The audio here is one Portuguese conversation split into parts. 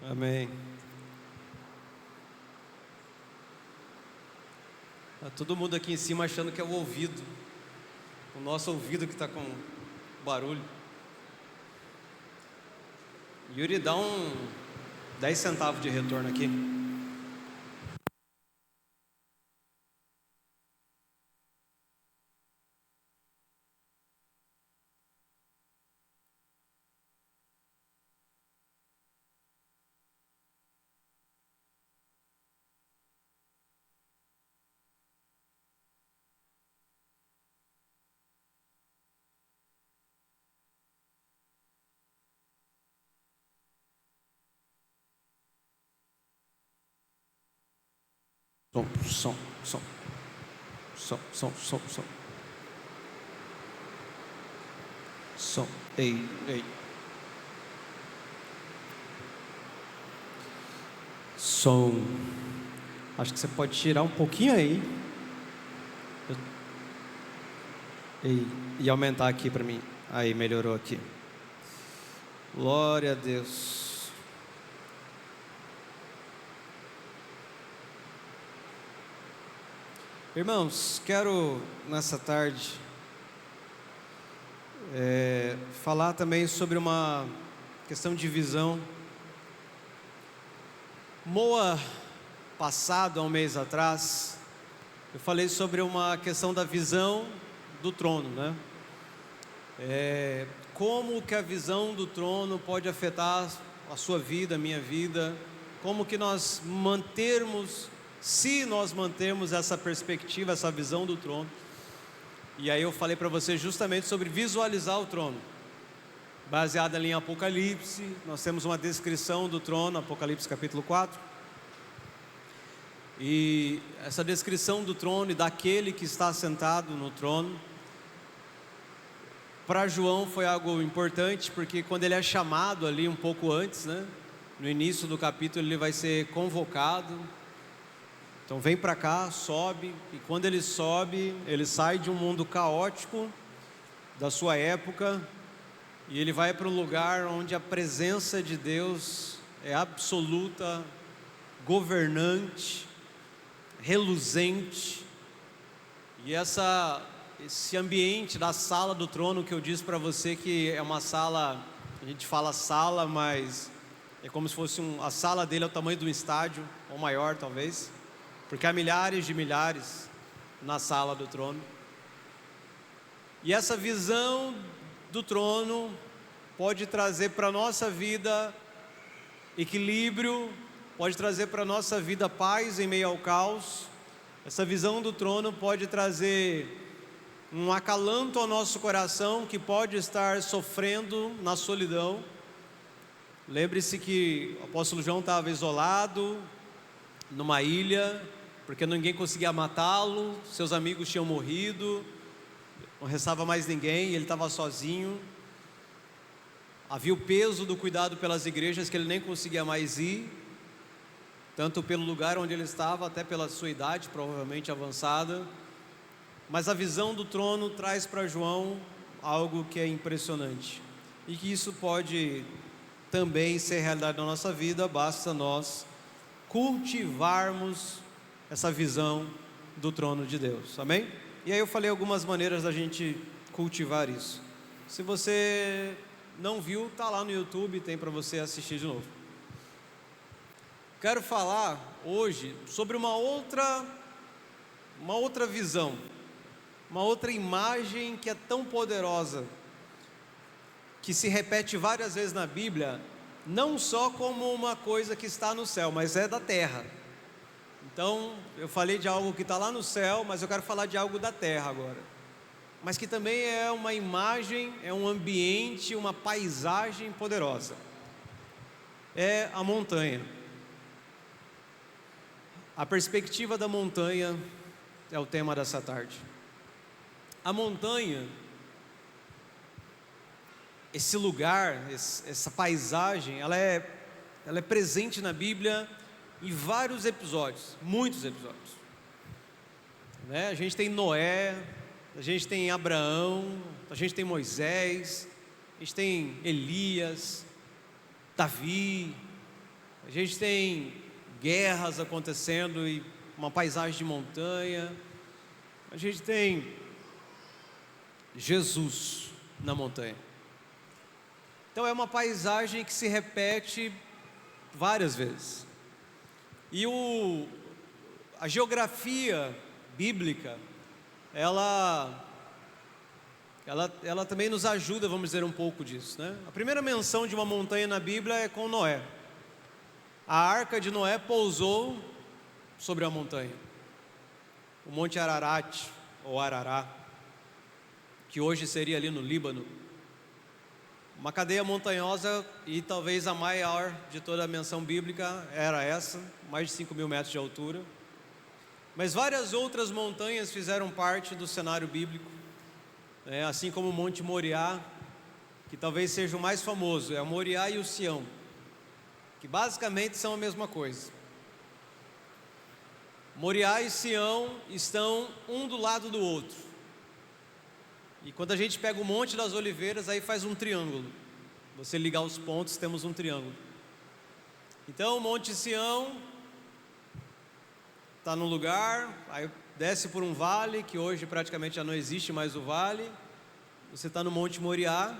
Amém. Tá todo mundo aqui em cima achando que é o ouvido, o nosso ouvido que está com barulho. Yuri, dá 10 centavos de retorno aqui. Som. Ei. Som. Acho que você pode tirar um pouquinho aí. E aumentar aqui para mim. Aí, melhorou aqui. Glória a Deus. Irmãos, quero nessa tarde falar também sobre uma questão de visão. Moa passado, há um mês atrás, eu falei sobre uma questão da visão do trono, né? Como que a visão do trono pode afetar a sua vida, a minha vida, como que nós se nós mantermos essa perspectiva, essa visão do trono. E aí eu falei para você justamente sobre visualizar o trono, baseado ali em Apocalipse. Nós temos uma descrição do trono, Apocalipse capítulo 4. E essa descrição do trono e daquele que está sentado no trono, para João foi algo importante, porque quando ele é chamado ali um pouco antes, né, no início do capítulo, ele vai ser convocado. Então vem para cá, sobe, e quando ele sobe, ele sai de um mundo caótico da sua época, e ele vai para um lugar onde a presença de Deus é absoluta, governante, reluzente. E esse ambiente da sala do trono, que eu disse para você que é uma sala, a gente fala sala, mas é como se fosse a sala dele é o tamanho de um estádio, ou maior talvez, porque há milhares de milhares na sala do trono. E essa visão do trono pode trazer para a nossa vida equilíbrio, pode trazer para a nossa vida paz em meio ao caos. Essa visão do trono pode trazer um acalanto ao nosso coração que pode estar sofrendo na solidão. Lembre-se que o apóstolo João estava isolado numa ilha, porque ninguém conseguia matá-lo, seus amigos tinham morrido, não restava mais ninguém, e ele estava sozinho. Havia o peso do cuidado pelas igrejas que ele nem conseguia mais ir, tanto pelo lugar onde ele estava, até pela sua idade provavelmente avançada. Mas a visão do trono traz para João algo que é impressionante, e que isso pode também ser realidade na nossa vida, basta nós cultivarmos essa visão do trono de Deus, amém? E aí eu falei algumas maneiras da gente cultivar isso. Se você não viu, está lá no YouTube, tem para você assistir de novo. Quero falar hoje sobre uma outra visão, uma outra imagem que é tão poderosa, que se repete várias vezes na Bíblia, não só como uma coisa que está no céu, mas é da terra. Então, eu falei de algo que está lá no céu, mas eu quero falar de algo da terra agora, mas que também é uma imagem, é um ambiente, uma paisagem poderosa. É a montanha. A perspectiva da montanha é o tema dessa tarde. A montanha, esse lugar, essa paisagem, ela é presente na Bíblia em vários episódios, muitos episódios, né? A gente tem Noé, a gente tem Abraão, a gente tem Moisés, a gente tem Elias, Davi, A gente tem guerras acontecendo e uma paisagem de montanha. A gente tem Jesus na montanha. Então é uma paisagem que se repete várias vezes. E a geografia bíblica, ela também nos ajuda, vamos dizer, um pouco disso, né? A primeira menção de uma montanha na Bíblia é com Noé. A arca de Noé pousou sobre a montanha, o Monte Ararat, ou Arará, que hoje seria ali no Líbano. Uma cadeia montanhosa, e talvez a maior de toda a menção bíblica era essa, mais de 5.000 metros de altura. Mas várias outras montanhas fizeram parte do cenário bíblico, assim como o Monte Moriá, que talvez seja o mais famoso, é o Moriá e o Sião, que basicamente são a mesma coisa. Moriá e Sião estão um do lado do outro. E quando a gente pega o Monte das Oliveiras, aí faz um triângulo. Você ligar os pontos, temos um triângulo. Então o Monte Sião está num lugar, aí desce por um vale, que hoje praticamente já não existe mais o vale. Você está no Monte Moriá.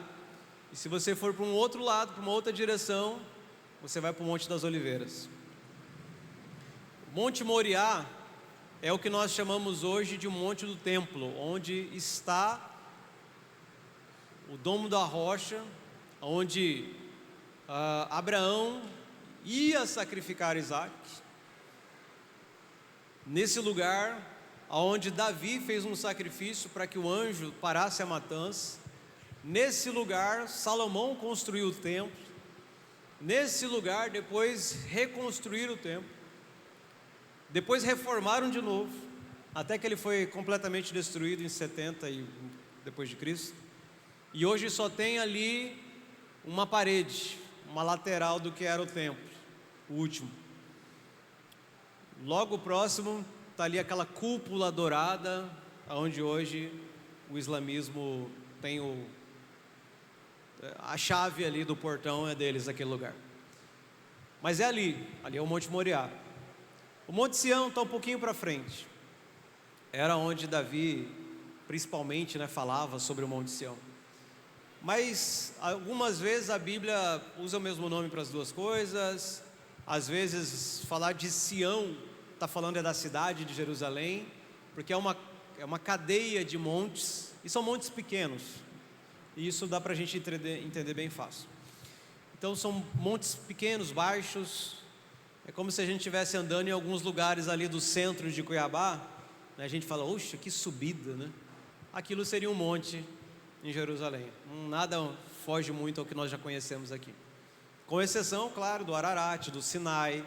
E se você for para um outro lado, para uma outra direção, você vai para o Monte das Oliveiras. O Monte Moriá é o que nós chamamos hoje de Monte do Templo, onde está o Domo da Rocha, onde Abraão ia sacrificar Isaac. Nesse lugar, onde Davi fez um sacrifício para que o anjo parasse a matança. Nesse lugar, Salomão construiu o templo. Nesse lugar, depois reconstruíram o templo. Depois reformaram de novo, até que ele foi completamente destruído em 70 depois de Cristo. E hoje só tem ali uma parede, uma lateral do que era o templo, o último. Logo próximo está ali aquela cúpula dourada, onde hoje o islamismo tem a chave ali do portão é deles, aquele lugar. Mas é ali é o Monte Moriá. O Monte Sião está um pouquinho para frente. Era onde Davi, principalmente, falava sobre o Monte Sião. Mas algumas vezes a Bíblia usa o mesmo nome para as duas coisas. Às vezes falar de Sião está falando da cidade de Jerusalém, porque é uma cadeia de montes, e são montes pequenos, e isso dá para a gente entender bem fácil. Então são montes pequenos, baixos. É como se a gente estivesse andando em alguns lugares ali do centro de Cuiabá, a gente fala, oxa, que subida, né? Aquilo seria um monte em Jerusalém. Nada foge muito ao que nós já conhecemos aqui, com exceção, claro, do Ararat, do Sinai.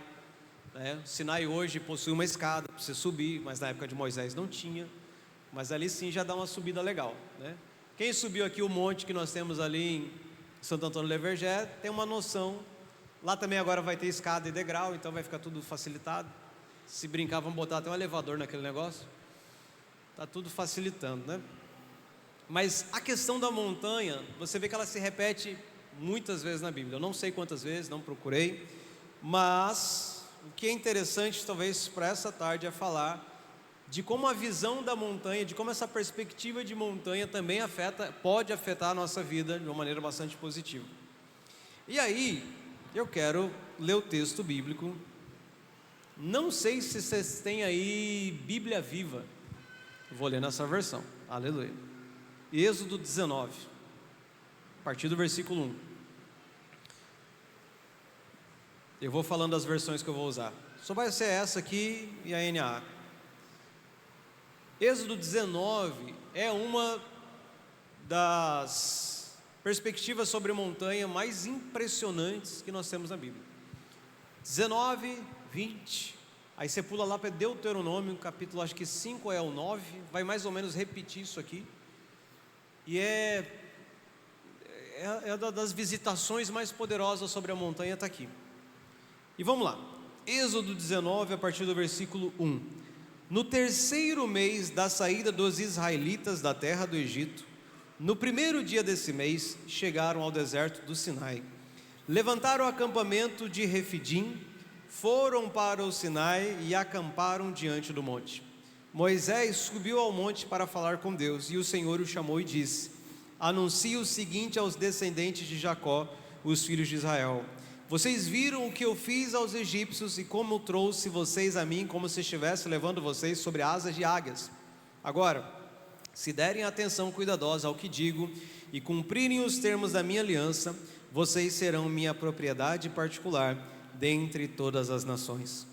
O Sinai hoje possui uma escada para você subir, mas na época de Moisés não tinha. Mas ali sim já dá uma subida legal, né? Quem subiu aqui o monte que nós temos ali em Santo Antônio Le Verger tem uma noção. Lá também agora vai ter escada e degrau, então vai ficar tudo facilitado. Se brincar, vamos botar até um elevador naquele negócio. Está tudo facilitando, né? Mas a questão da montanha, você vê que ela se repete muitas vezes na Bíblia. Eu não sei quantas vezes, não procurei, mas o que é interessante talvez para essa tarde é falar de como a visão da montanha, de como essa perspectiva de montanha também pode afetar a nossa vida de uma maneira bastante positiva. E aí, eu quero ler o texto bíblico. Não sei se vocês têm aí Bíblia Viva. Vou ler nessa versão. Aleluia. Êxodo 19, a partir do versículo 1. Eu vou falando as versões que eu vou usar. Só vai ser essa aqui e a NA. Êxodo 19 é uma das perspectivas sobre montanha mais impressionantes que nós temos na Bíblia. 19, 20, aí você pula lá para Deuteronômio, capítulo acho que 5 é o 9, vai mais ou menos repetir isso aqui. E é das visitações mais poderosas sobre a montanha, está aqui. E vamos lá, Êxodo 19, a partir do versículo 1. No terceiro mês da saída dos israelitas da terra do Egito, no primeiro dia desse mês, chegaram ao deserto do Sinai. Levantaram o acampamento de Refidim, foram para o Sinai e acamparam diante do monte. Moisés subiu ao monte para falar com Deus, e o Senhor o chamou e disse: anuncie o seguinte aos descendentes de Jacó, os filhos de Israel: vocês viram o que eu fiz aos egípcios e como trouxe vocês a mim, como se estivesse levando vocês sobre asas de águias. Agora, se derem atenção cuidadosa ao que digo e cumprirem os termos da minha aliança, vocês serão minha propriedade particular dentre todas as nações.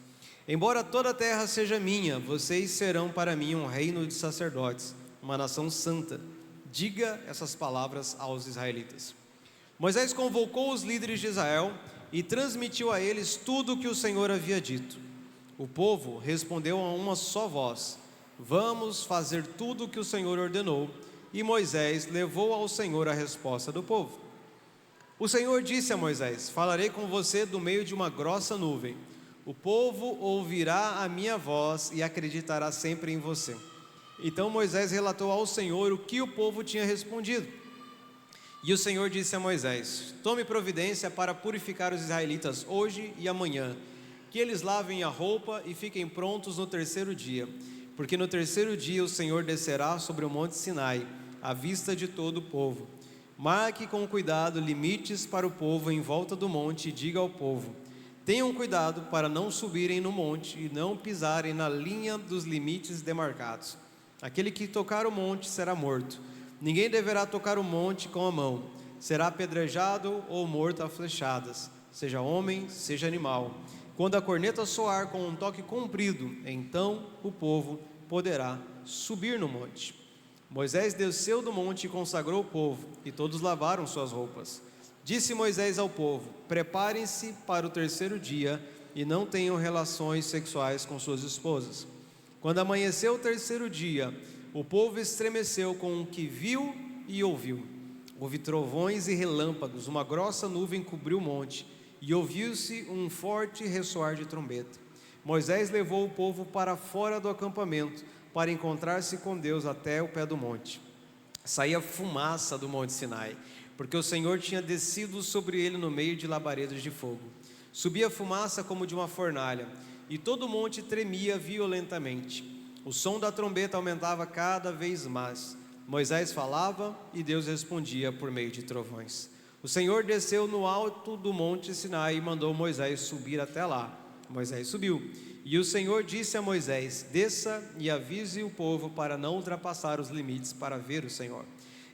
Embora toda a terra seja minha, vocês serão para mim um reino de sacerdotes, uma nação santa. Diga essas palavras aos israelitas. Moisés convocou os líderes de Israel e transmitiu a eles tudo o que o Senhor havia dito. O povo respondeu a uma só voz: vamos fazer tudo o que o Senhor ordenou. E Moisés levou ao Senhor a resposta do povo. O Senhor disse a Moisés: falarei com você do meio de uma grossa nuvem. O povo ouvirá a minha voz e acreditará sempre em você. Então Moisés relatou ao Senhor o que o povo tinha respondido. E o Senhor disse a Moisés: tome providência para purificar os israelitas hoje e amanhã, que eles lavem a roupa e fiquem prontos no terceiro dia, porque no terceiro dia o Senhor descerá sobre o monte Sinai, à vista de todo o povo. Marque com cuidado limites para o povo em volta do monte e diga ao povo: tenham cuidado para não subirem no monte e não pisarem na linha dos limites demarcados. Aquele que tocar o monte será morto. Ninguém deverá tocar o monte com a mão. Será apedrejado ou morto a flechadas, seja homem, seja animal. Quando a corneta soar com um toque comprido, então o povo poderá subir no monte. Moisés desceu do monte e consagrou o povo, e todos lavaram suas roupas. Disse Moisés ao povo: preparem-se para o terceiro dia e não tenham relações sexuais com suas esposas. Quando amanheceu o terceiro dia, o povo estremeceu com o que viu e ouviu. Houve trovões e relâmpagos, uma grossa nuvem cobriu o monte, e ouviu-se um forte ressoar de trombeta. Moisés levou o povo para fora do acampamento, para encontrar-se com Deus até o pé do monte. Saía fumaça do monte Sinai, porque o Senhor tinha descido sobre ele no meio de labaredas de fogo. Subia fumaça como de uma fornalha, e todo o monte tremia violentamente. O som da trombeta aumentava cada vez mais. Moisés falava e Deus respondia por meio de trovões. O Senhor desceu no alto do monte Sinai e mandou Moisés subir até lá. Moisés subiu, e o Senhor disse a Moisés: desça e avise o povo para não ultrapassar os limites para ver o Senhor.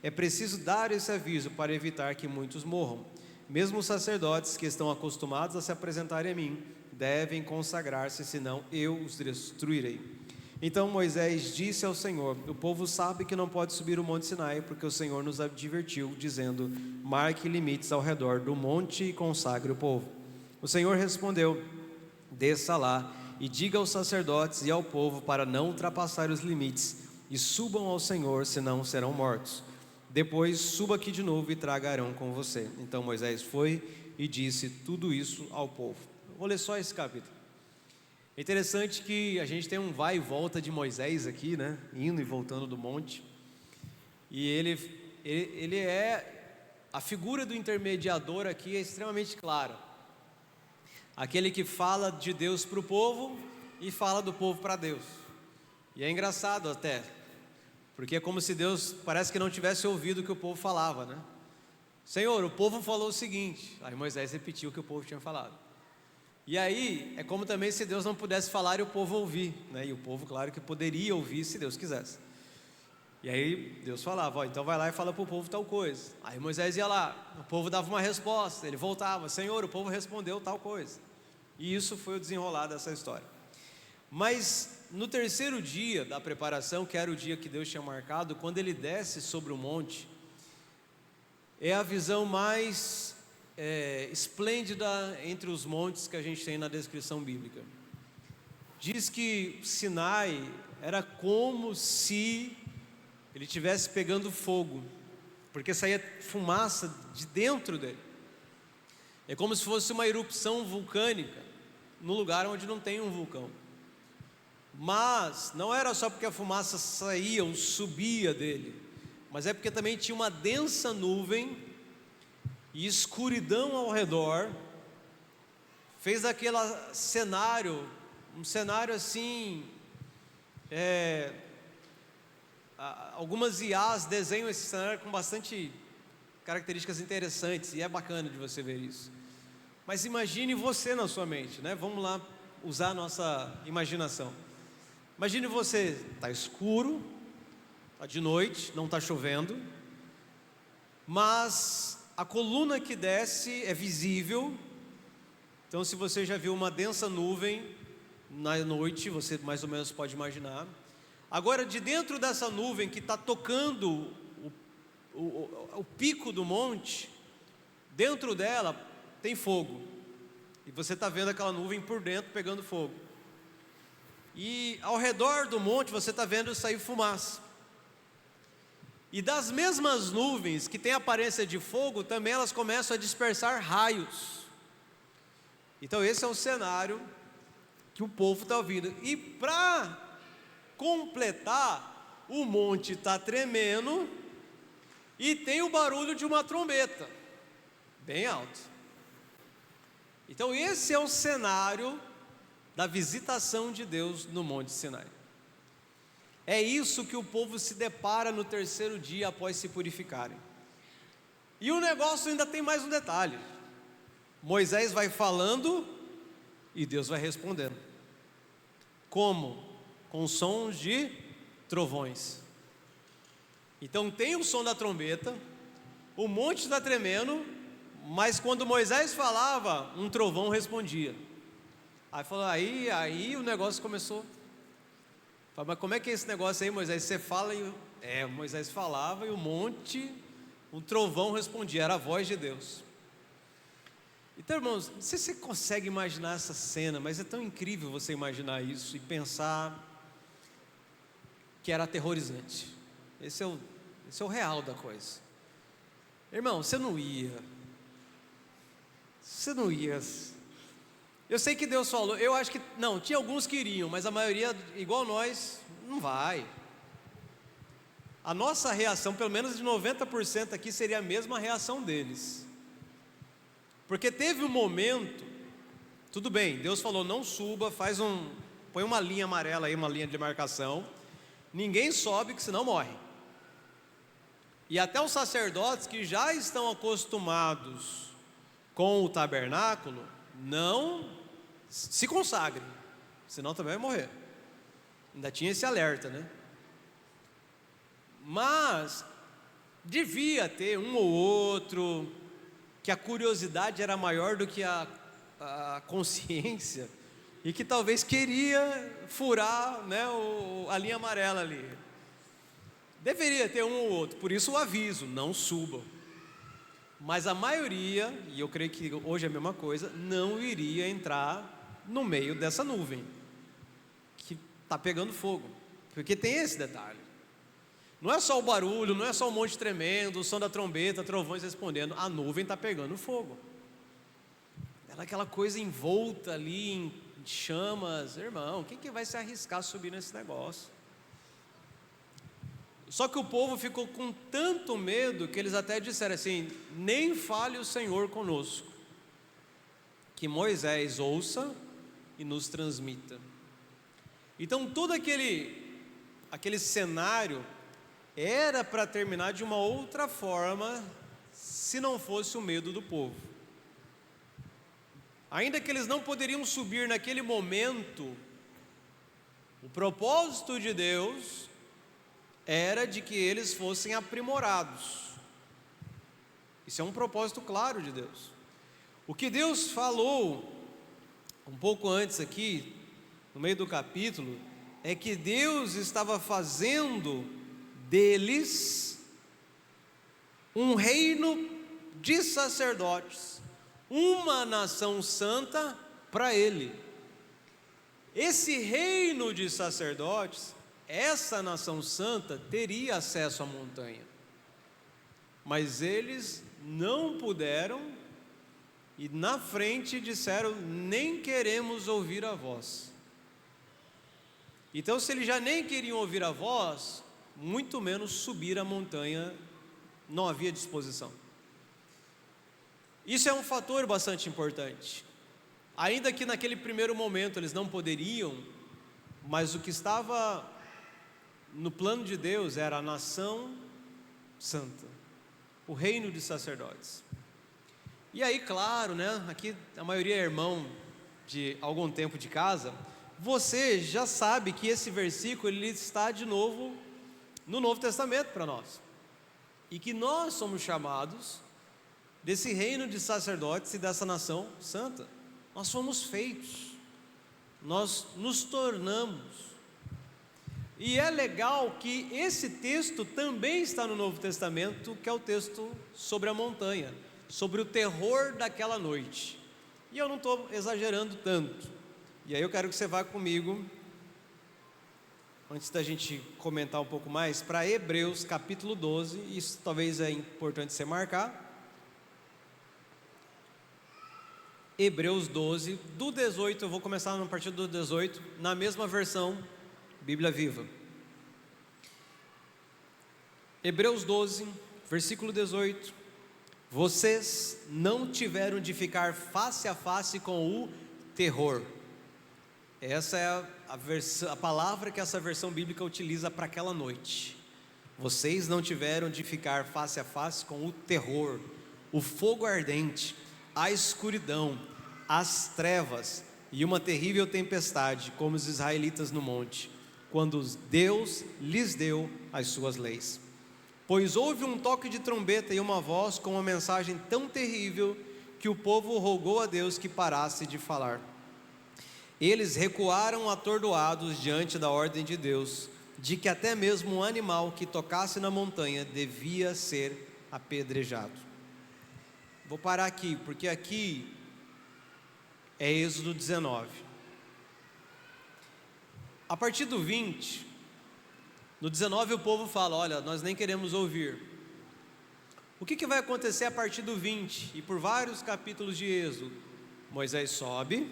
É preciso dar esse aviso para evitar que muitos morram. Mesmo os sacerdotes que estão acostumados a se apresentarem a mim devem consagrar-se, senão eu os destruirei. Então Moisés disse ao Senhor: o povo sabe que não pode subir o monte Sinai, porque o Senhor nos advertiu, dizendo: marque limites ao redor do monte e consagre o povo. O Senhor respondeu: desça lá e diga aos sacerdotes e ao povo para não ultrapassar os limites, e subam ao Senhor, senão serão mortos. Depois suba aqui de novo e traga Arão com você. Então Moisés foi e disse tudo isso ao povo. Vou ler só esse capítulo. É interessante que a gente tem um vai e volta de Moisés aqui, né? Indo e voltando do monte. E ele é a figura do intermediador aqui, é extremamente clara. Aquele que fala de Deus para o povo e fala do povo para Deus. E é engraçado até, porque é como se Deus parece que não tivesse ouvido o que o povo falava, né? Senhor, o povo falou o seguinte. Aí Moisés repetiu o que o povo tinha falado. E aí, é como também se Deus não pudesse falar e o povo ouvir, né? E o povo, claro que poderia ouvir se Deus quisesse. E aí Deus falava: então vai lá e fala para o povo tal coisa. Aí Moisés ia lá, o povo dava uma resposta, ele voltava: Senhor, o povo respondeu tal coisa. E isso foi o desenrolar dessa história. Mas no terceiro dia da preparação, que era o dia que Deus tinha marcado, quando ele desce sobre o monte, é a visão mais esplêndida entre os montes que a gente tem na descrição bíblica. Diz que Sinai era como se ele estivesse pegando fogo, porque saía fumaça de dentro dele. É como se fosse uma erupção vulcânica no lugar onde não tem um vulcão. Mas não era só porque a fumaça saía ou subia dele, mas é porque também tinha uma densa nuvem e escuridão ao redor, fez aquele cenário, um cenário assim, algumas IAs desenham esse cenário com bastante características interessantes, e é bacana de você ver isso. Mas imagine você na sua mente, né? Vamos lá usar a nossa imaginação. Imagine você, está escuro, está de noite, não está chovendo, mas a coluna que desce é visível. Então, se você já viu uma densa nuvem na noite, você mais ou menos pode imaginar. Agora, de dentro dessa nuvem que está tocando o pico do monte, dentro dela tem fogo, e você está vendo aquela nuvem por dentro pegando fogo, e ao redor do monte você está vendo sair fumaça, e das mesmas nuvens que têm aparência de fogo, também elas começam a dispersar raios. Então esse é o cenário que o povo está ouvindo, e para completar, o monte está tremendo, e tem o barulho de uma trombeta, bem alto. Então esse é o cenário da visitação de Deus no Monte Sinai. É isso que o povo se depara no terceiro dia após se purificarem. E o negócio ainda tem mais um detalhe. Moisés vai falando e Deus vai respondendo. Como? Com sons de trovões. Então tem o som da trombeta, o monte está tremendo, mas quando Moisés falava, um trovão respondia. Aí falou, aí o negócio começou. Falei, mas como é que é esse negócio aí, Moisés? Você fala e... Moisés falava e o monte, um trovão respondia, era a voz de Deus. Então, irmãos, não sei se você consegue imaginar essa cena, mas é tão incrível você imaginar isso e pensar que era aterrorizante. Esse é o real da coisa. Irmão, você não ia. Eu sei que Deus falou, eu acho que, não, tinha alguns que iriam, mas a maioria, igual nós, não vai. A nossa reação, pelo menos de 90% aqui, seria a mesma reação deles. Porque teve um momento, tudo bem, Deus falou, não suba, põe uma linha amarela aí, uma linha de demarcação, ninguém sobe, que senão morre. E até os sacerdotes que já estão acostumados com o tabernáculo, não se consagrem, senão também vai morrer. Ainda tinha esse alerta, né? Mas devia ter um ou outro que a curiosidade era maior do que a consciência, e que talvez queria furar, né, a linha amarela ali. Deveria ter um ou outro, por isso o aviso, não subam. Mas a maioria, e eu creio que hoje é a mesma coisa, não iria entrar no meio dessa nuvem que está pegando fogo, porque tem esse detalhe. Não é só o barulho, não é só o monte tremendo, o som da trombeta, trovões respondendo, a nuvem está pegando fogo. Ela é aquela coisa envolta ali em chamas. Irmão, quem que vai se arriscar a subir nesse negócio? Só que o povo ficou com tanto medo que eles até disseram assim, nem fale o Senhor conosco, que Moisés ouça e nos transmita. Então todo aquele cenário era para terminar de uma outra forma, se não fosse o medo do povo. Ainda que eles não poderiam subir naquele momento, o propósito de Deus era de que eles fossem aprimorados. Isso é um propósito claro de Deus. O que Deus falou um pouco antes aqui, no meio do capítulo, é que Deus estava fazendo deles um reino de sacerdotes, uma nação santa para Ele. Esse reino de sacerdotes, essa nação santa teria acesso à montanha, mas eles não puderam, e na frente disseram, nem queremos ouvir a voz. Então, se eles já nem queriam ouvir a voz, muito menos subir a montanha, não havia disposição. Isso é um fator bastante importante. Ainda que naquele primeiro momento eles não poderiam, mas o que estava no plano de Deus era a nação santa, o reino de sacerdotes. E aí, claro, né? Aqui a maioria é irmão de algum tempo de casa. Você já sabe que esse versículo ele está de novo no Novo Testamento para nós, e que nós somos chamados desse reino de sacerdotes e dessa nação santa. Nós fomos feitos, nós nos tornamos. E é legal que esse texto também está no Novo Testamento, que é o texto sobre a montanha, sobre o terror daquela noite. E eu não estou exagerando tanto. E aí eu quero que você vá comigo, antes da gente comentar um pouco mais, para Hebreus capítulo 12. Isso talvez é importante você marcar. Hebreus 12, do 18, eu vou começar a partir do 18, na mesma versão, Bíblia Viva. Hebreus 12, versículo 18. Vocês não tiveram de ficar face a face com o terror. Essa é a palavra que essa versão bíblica utiliza para aquela noite. Vocês não tiveram de ficar face a face com o terror, o fogo ardente, a escuridão, as trevas e uma terrível tempestade, como os israelitas no monte, quando Deus lhes deu as suas leis. Pois houve um toque de trombeta e uma voz com uma mensagem tão terrível que o povo rogou a Deus que parasse de falar. Eles recuaram atordoados diante da ordem de Deus, de que até mesmo um animal que tocasse na montanha devia ser apedrejado. Vou parar aqui, porque aqui é Êxodo 19. A partir do 20, no 19 o povo fala: olha, nós nem queremos ouvir. O que vai acontecer a partir do 20 e por vários capítulos de Êxodo? Moisés sobe,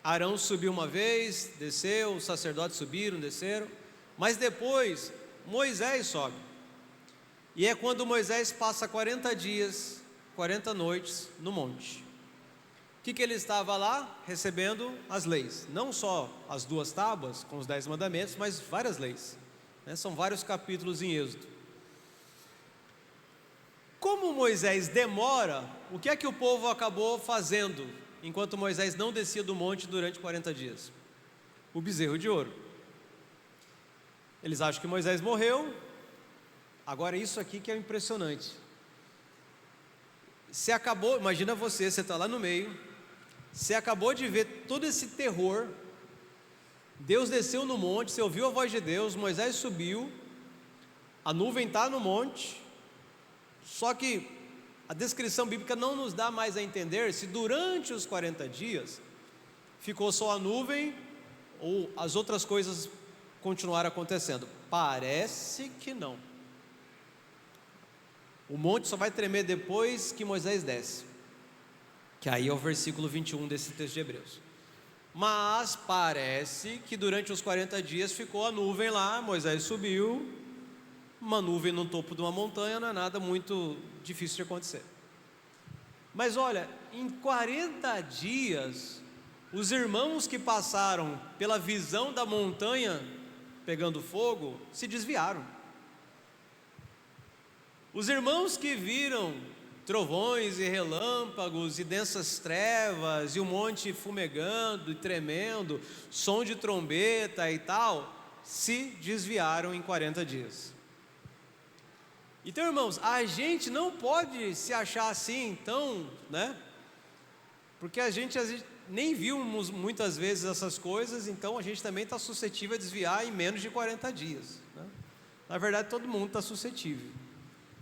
Arão subiu uma vez, desceu, os sacerdotes subiram, desceram, mas depois Moisés sobe. E é quando Moisés passa 40 dias, 40 noites no monte. O que ele estava lá? Recebendo as leis, não só as 2 tábuas com os 10 mandamentos, mas várias leis, né? São vários capítulos em Êxodo. Como Moisés demora, o que é que o povo acabou fazendo enquanto Moisés não descia do monte durante 40 dias? O bezerro de ouro. Eles acham que Moisés morreu. Agora isso aqui que é impressionante. Você acabou, imagina você está lá no meio, você acabou de ver todo esse terror, Deus desceu no monte, você ouviu a voz de Deus, Moisés subiu, a nuvem está no monte, só que a descrição bíblica não nos dá mais a entender se durante os 40 dias ficou só a nuvem ou as outras coisas continuaram acontecendo. Parece que não. O monte só vai tremer depois que Moisés desce, que aí é o versículo 21 desse texto de Hebreus. Mas parece que durante os 40 dias ficou a nuvem lá, Moisés subiu. Uma nuvem no topo de uma montanha não é nada muito difícil de acontecer. Mas olha, em 40 dias, os irmãos que passaram pela visão da montanha pegando fogo se desviaram. Os irmãos que viram trovões e relâmpagos e densas trevas e o monte fumegando e tremendo, som de trombeta e tal, se desviaram em 40 dias. Então, irmãos, a gente não pode se achar assim, então, né? Porque a gente nem vimos muitas vezes essas coisas, então a gente também está suscetível a desviar em menos de 40 dias, né? Na verdade, todo mundo está suscetível.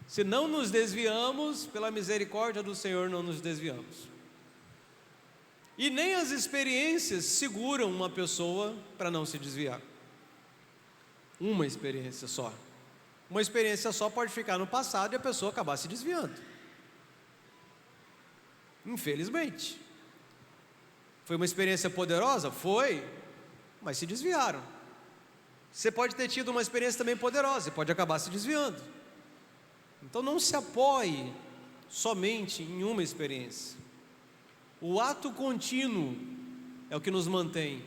Se não nos desviamos, pela misericórdia do Senhor não nos desviamos. E nem as experiências seguram uma pessoa para não se desviar. Uma experiência só. Uma experiência só pode ficar no passado e a pessoa acabar se desviando. Infelizmente. Foi uma experiência poderosa? Foi, mas se desviaram. Você pode ter tido uma experiência também poderosa e pode acabar se desviando. Então não se apoie somente em uma experiência. O ato contínuo é o que nos mantém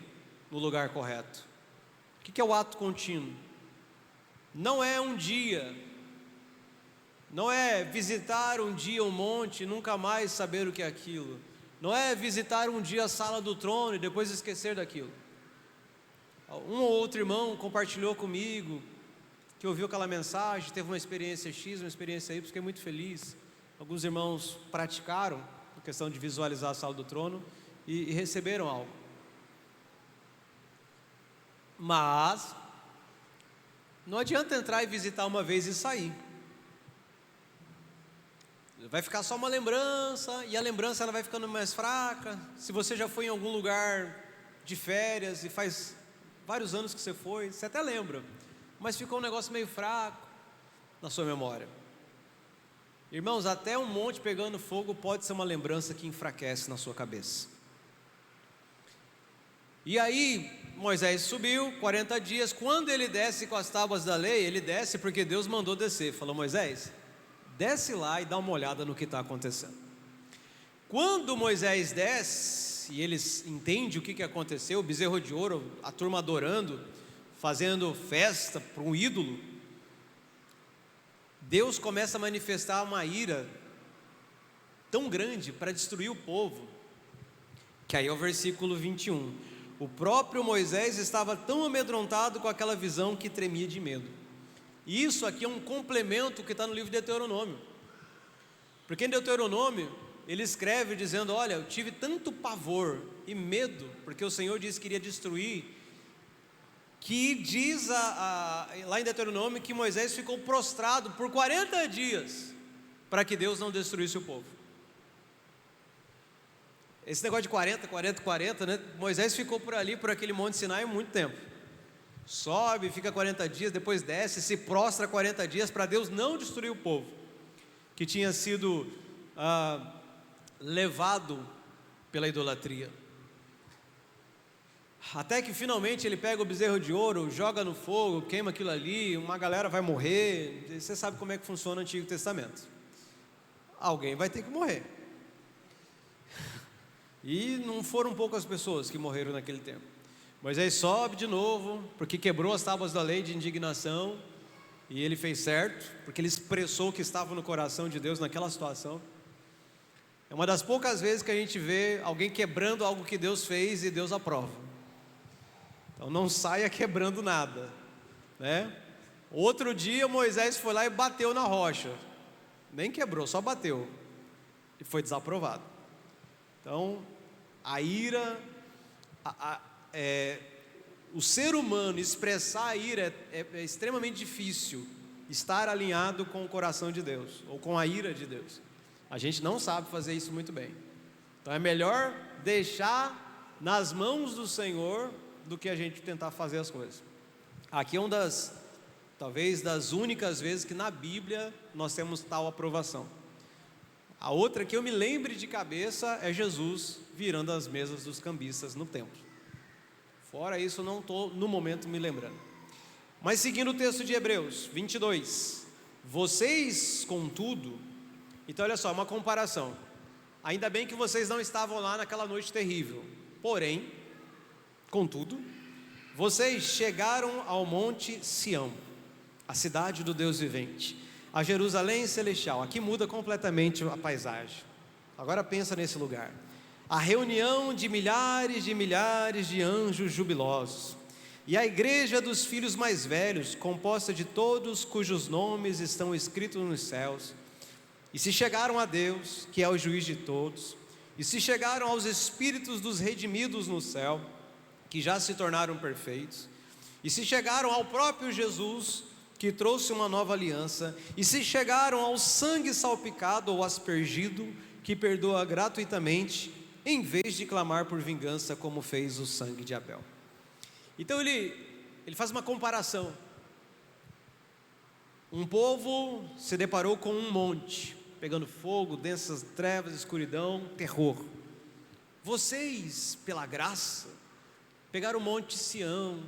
no lugar correto. O que é o ato contínuo? Não é um dia, não é visitar um dia um monte e nunca mais saber o que é aquilo. Não é visitar um dia a sala do trono e depois esquecer daquilo. Um ou outro irmão compartilhou comigo que ouviu aquela mensagem, teve uma experiência X, uma experiência Y, fiquei muito feliz. Alguns irmãos praticaram a questão de visualizar a sala do trono e receberam algo. Mas não adianta entrar e visitar uma vez e sair. Vai ficar só uma lembrança, e a lembrança ela vai ficando mais fraca. Se você já foi em algum lugar de férias e faz vários anos que você foi, você até lembra, mas ficou um negócio meio fraco na sua memória. Irmãos, até um monte pegando fogo pode ser uma lembrança que enfraquece na sua cabeça. E aí Moisés subiu 40 dias. Quando ele desce com as tábuas da lei, ele desce porque Deus mandou descer. Falou: Moisés, desce lá e dá uma olhada no que está acontecendo. Quando Moisés desce e eles entendem o que aconteceu, o bezerro de ouro, a turma adorando, fazendo festa para um ídolo, Deus começa a manifestar uma ira tão grande para destruir o povo, que aí é o versículo 21. O próprio Moisés estava tão amedrontado com aquela visão que tremia de medo. E isso aqui é um complemento que está no livro de Deuteronômio, porque em Deuteronômio ele escreve dizendo: olha, eu tive tanto pavor e medo, porque o Senhor disse que iria destruir, que diz lá em Deuteronômio que Moisés ficou prostrado por 40 dias para que Deus não destruísse o povo. Esse negócio de 40, né? Moisés ficou por ali, por aquele monte Sinai, muito tempo. Sobe, fica 40 dias, depois desce, se prostra 40 dias para Deus não destruir o povo que tinha sido levado pela idolatria. Até que finalmente ele pega o bezerro de ouro, joga no fogo, queima aquilo ali, uma galera vai morrer. Você sabe como é que funciona o Antigo Testamento. Alguém vai ter que morrer. E não foram poucas pessoas que morreram naquele tempo. Moisés sobe de novo, porque quebrou as tábuas da lei de indignação, e ele fez certo, porque ele expressou o que estava no coração de Deus naquela situação. É uma das poucas vezes que a gente vê alguém quebrando algo que Deus fez e Deus aprova. Então não saia quebrando nada, né? Outro dia Moisés foi lá e bateu na rocha, nem quebrou, só bateu, e foi desaprovado. Então a ira, o ser humano expressar a ira é extremamente difícil estar alinhado com o coração de Deus, ou com a ira de Deus. A gente não sabe fazer isso muito bem. Então é melhor deixar nas mãos do Senhor do que a gente tentar fazer as coisas. Aqui é talvez das únicas vezes que na Bíblia nós temos tal aprovação. A outra que eu me lembre de cabeça é Jesus virando as mesas dos cambistas no templo. Fora isso, não estou no momento me lembrando. Mas seguindo o texto de Hebreus 22, vocês, contudo, então olha só, uma comparação. Ainda bem que vocês não estavam lá naquela noite terrível. Porém, contudo, vocês chegaram ao monte Sião, a cidade do Deus vivente, a Jerusalém celestial. Aqui muda completamente a paisagem. Agora pensa nesse lugar. A reunião de milhares de anjos jubilosos, e a igreja dos filhos mais velhos, composta de todos cujos nomes estão escritos nos céus. E se chegaram a Deus, que é o juiz de todos, e se chegaram aos espíritos dos redimidos no céu, que já se tornaram perfeitos, e se chegaram ao próprio Jesus, que trouxe uma nova aliança, e se chegaram ao sangue salpicado ou aspergido, que perdoa gratuitamente, em vez de clamar por vingança, como fez o sangue de Abel. Então ele faz uma comparação. Um povo se deparou com um monte, pegando fogo, densas trevas, escuridão, terror. Vocês, pela graça, pegaram o monte Sião,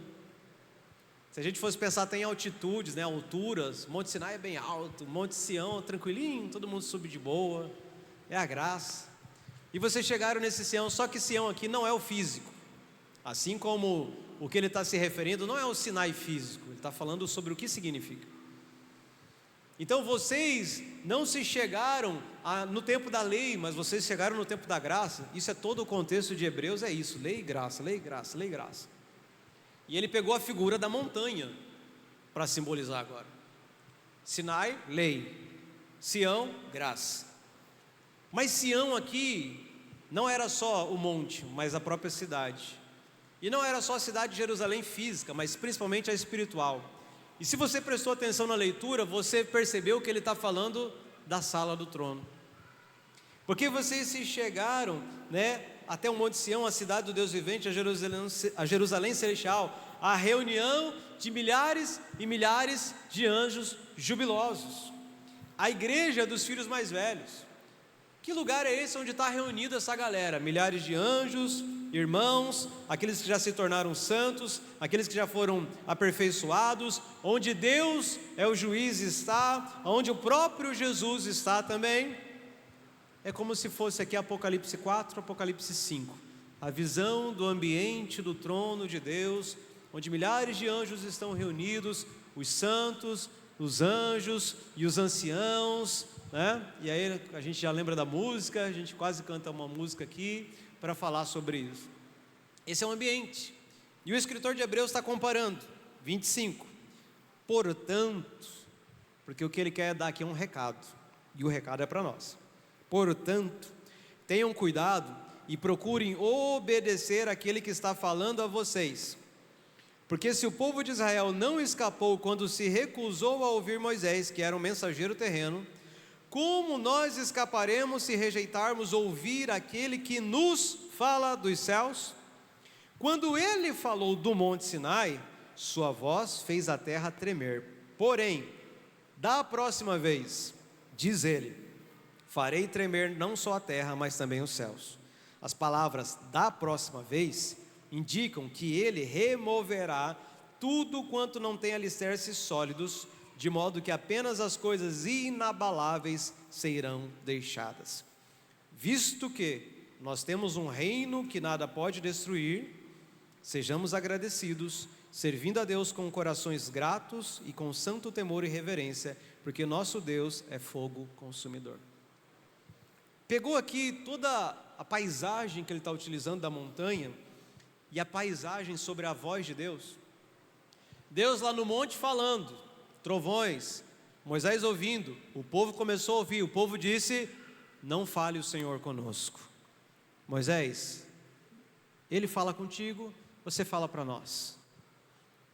Se a gente fosse pensar até em altitudes, né, alturas, Monte Sinai é bem alto, Monte Sião tranquilinho, todo mundo sobe de boa, é a graça. E vocês chegaram nesse Sião, só que Sião aqui não é o físico, assim como o que ele está se referindo não é o Sinai físico, ele está falando sobre o que significa. Então vocês não se chegaram no tempo da lei, mas vocês chegaram no tempo da graça. Isso é todo o contexto de Hebreus, é isso, lei e graça, lei e graça, lei e graça. E ele pegou a figura da montanha para simbolizar agora. Sinai, lei. Sião, graça. Mas Sião aqui não era só o monte, mas a própria cidade. E não era só a cidade de Jerusalém física, mas principalmente a espiritual. E se você prestou atenção na leitura, você percebeu que ele está falando da sala do trono. Porque vocês se chegaram, né, até o Monte Sião, a cidade do Deus vivente, a Jerusalém celestial, a reunião de milhares e milhares de anjos jubilosos, a igreja dos filhos mais velhos. Que lugar é esse onde está reunida essa galera? Milhares de anjos, irmãos, aqueles que já se tornaram santos, aqueles que já foram aperfeiçoados, onde Deus é o juiz está, onde o próprio Jesus está também. É como se fosse aqui Apocalipse 4, Apocalipse 5, a visão do ambiente do trono de Deus, onde milhares de anjos estão reunidos, os santos, os anjos e os anciãos, né? E aí a gente já lembra da música, a gente quase canta uma música aqui para falar sobre isso. Esse é o ambiente. E o escritor de Hebreus está comparando, 25. Portanto, porque o que ele quer dar aqui é um recado, e o recado é para nós. Portanto, tenham cuidado e procurem obedecer aquele que está falando a vocês. Porque se o povo de Israel não escapou quando se recusou a ouvir Moisés, que era um mensageiro terreno, como nós escaparemos se rejeitarmos ouvir aquele que nos fala dos céus? Quando ele falou do Monte Sinai, sua voz fez a terra tremer. Porém, da próxima vez, diz ele, farei tremer não só a terra, mas também os céus. As palavras da próxima vez indicam que ele removerá tudo quanto não tem alicerces sólidos, de modo que apenas as coisas inabaláveis serão deixadas. Visto que nós temos um reino que nada pode destruir, sejamos agradecidos, servindo a Deus com corações gratos e com santo temor e reverência, porque nosso Deus é fogo consumidor. Pegou aqui toda a paisagem que ele está utilizando da montanha, e a paisagem sobre a voz de Deus. Deus lá no monte falando, trovões, Moisés ouvindo, o povo começou a ouvir, o povo disse, não fale o Senhor conosco. Moisés, Ele fala contigo, você fala para nós.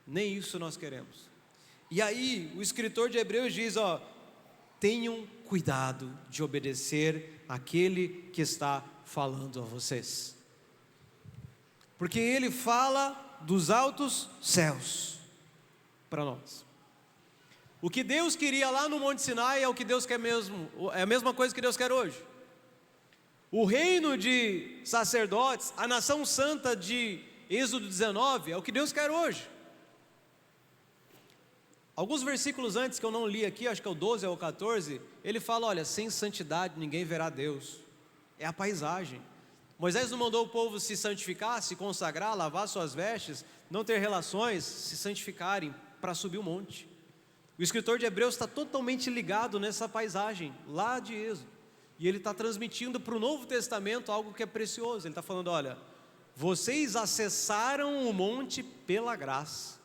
Nem isso nós queremos. E aí o escritor de Hebreus diz, tenham cuidado de obedecer àquele que está falando a vocês. Porque ele fala dos altos céus para nós. O que Deus queria lá no Monte Sinai é o que Deus quer mesmo, é a mesma coisa que Deus quer hoje. O reino de sacerdotes, a nação santa de Êxodo 19 é o que Deus quer hoje. Alguns versículos antes que eu não li aqui, acho que é o 12 ou o 14, ele fala, olha, sem santidade ninguém verá Deus. É a paisagem. Moisés não mandou o povo se santificar, se consagrar, lavar suas vestes, não ter relações, se santificarem para subir o monte. O escritor de Hebreus está totalmente ligado nessa paisagem lá de Êxodo. E ele está transmitindo para o Novo Testamento algo que é precioso. Ele está falando, olha, vocês acessaram o monte pela graça.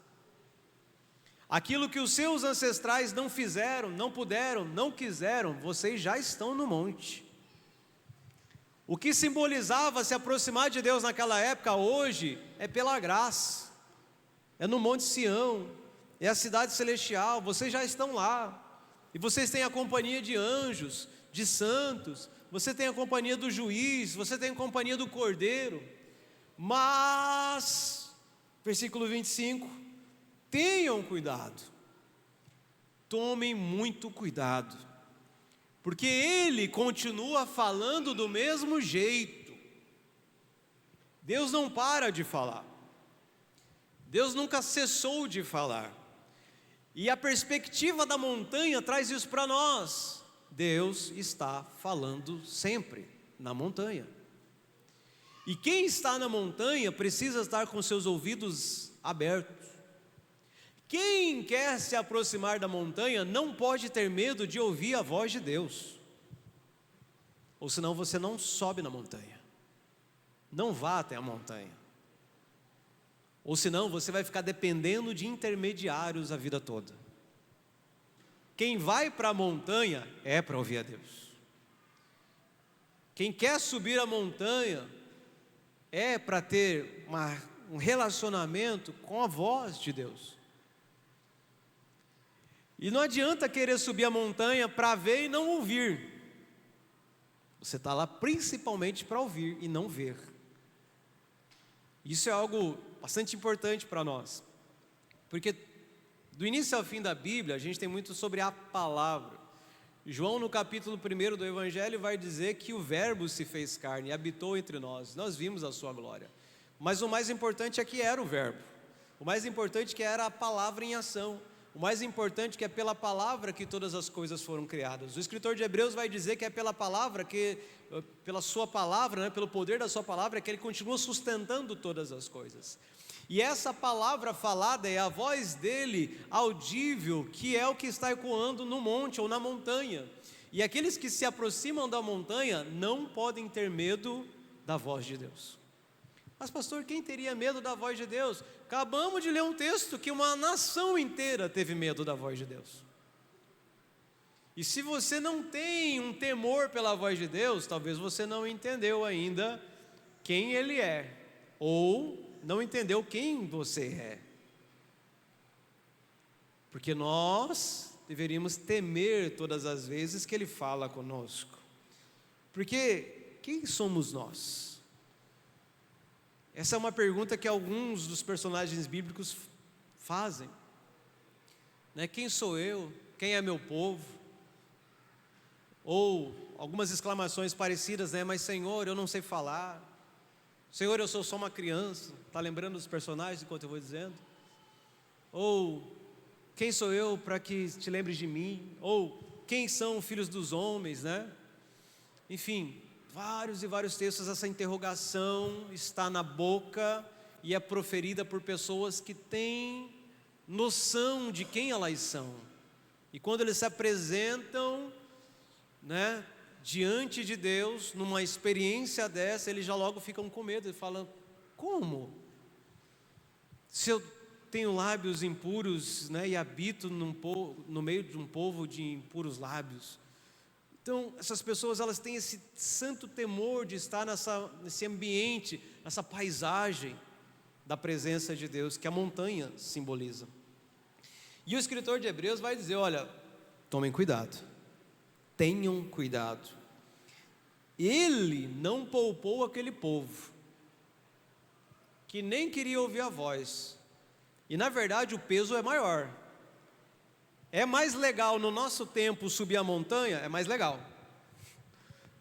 Aquilo que os seus ancestrais não fizeram, não puderam, não quiseram, vocês já estão no monte. O que simbolizava se aproximar de Deus naquela época, hoje, é pela graça. É no Monte Sião, é a cidade celestial, vocês já estão lá. E vocês têm a companhia de anjos, de santos, você tem a companhia do juiz, você tem a companhia do cordeiro. Mas, versículo 25, tenham cuidado, tomem muito cuidado, porque ele continua falando do mesmo jeito. Deus não para de falar. Deus nunca cessou de falar. E a perspectiva da montanha traz isso para nós. Deus está falando sempre na montanha. E quem está na montanha precisa estar com seus ouvidos abertos. Quem quer se aproximar da montanha não pode ter medo de ouvir a voz de Deus. Ou senão você não sobe na montanha. Não vá até a montanha. Ou senão você vai ficar dependendo de intermediários a vida toda. Quem vai para a montanha é para ouvir a Deus. Quem quer subir a montanha é para ter um relacionamento com a voz de Deus. E não adianta querer subir a montanha para ver e não ouvir. Você está lá principalmente para ouvir e não ver. Isso é algo bastante importante para nós. Porque do início ao fim da Bíblia, a gente tem muito sobre a palavra. João, no capítulo 1 do Evangelho, vai dizer que o Verbo se fez carne e habitou entre nós. Nós vimos a sua glória. Mas o mais importante é que era o Verbo. O mais importante é que era a palavra em ação. O mais importante é que é pela palavra que todas as coisas foram criadas. O escritor de Hebreus vai dizer que é pela palavra, pela sua palavra, pelo poder da sua palavra, que ele continua sustentando todas as coisas. E essa palavra falada é a voz dele audível, que é o que está ecoando no monte ou na montanha. E aqueles que se aproximam da montanha não podem ter medo da voz de Deus. Mas pastor, quem teria medo da voz de Deus? Acabamos de ler um texto que uma nação inteira teve medo da voz de Deus. E se você não tem um temor pela voz de Deus, talvez você não entendeu ainda quem Ele é, ou não entendeu quem você é. Porque nós deveríamos temer todas as vezes que Ele fala conosco. Porque quem somos nós? Essa é uma pergunta que alguns dos personagens bíblicos fazem. Quem sou eu? Quem é meu povo? Ou algumas exclamações parecidas, mas Senhor, eu não sei falar. Senhor, eu sou só uma criança. Está lembrando dos personagens enquanto eu vou dizendo? Ou quem sou eu para que te lembres de mim? Ou quem são filhos dos homens, Enfim, vários e vários textos, essa interrogação está na boca e é proferida por pessoas que têm noção de quem elas são. E quando eles se apresentam, diante de Deus, numa experiência dessa, eles já logo ficam com medo e falam: como? Se eu tenho lábios impuros, e habito no meio de um povo de impuros lábios. Então, essas pessoas, elas têm esse santo temor de estar nesse ambiente, nessa paisagem da presença de Deus, que a montanha simboliza. E o escritor de Hebreus vai dizer: olha, tomem cuidado, tenham cuidado. Ele não poupou aquele povo, que nem queria ouvir a voz. E na verdade o peso é maior. É mais legal no nosso tempo subir a montanha? É mais legal.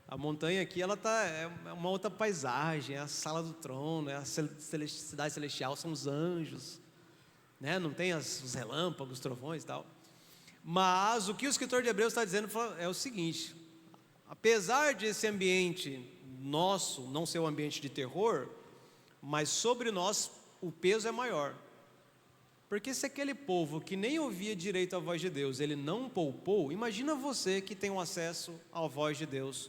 A montanha aqui, é uma outra paisagem, é a sala do trono, é a cidade celestial, são os anjos, não tem os relâmpagos, os trovões e tal. Mas o que o escritor de Hebreus está dizendo é o seguinte: apesar de esse ambiente nosso não ser um ambiente de terror, mas sobre nós o peso é maior. Porque se aquele povo que nem ouvia direito a voz de Deus, ele não poupou, imagina você que tem um acesso à voz de Deus,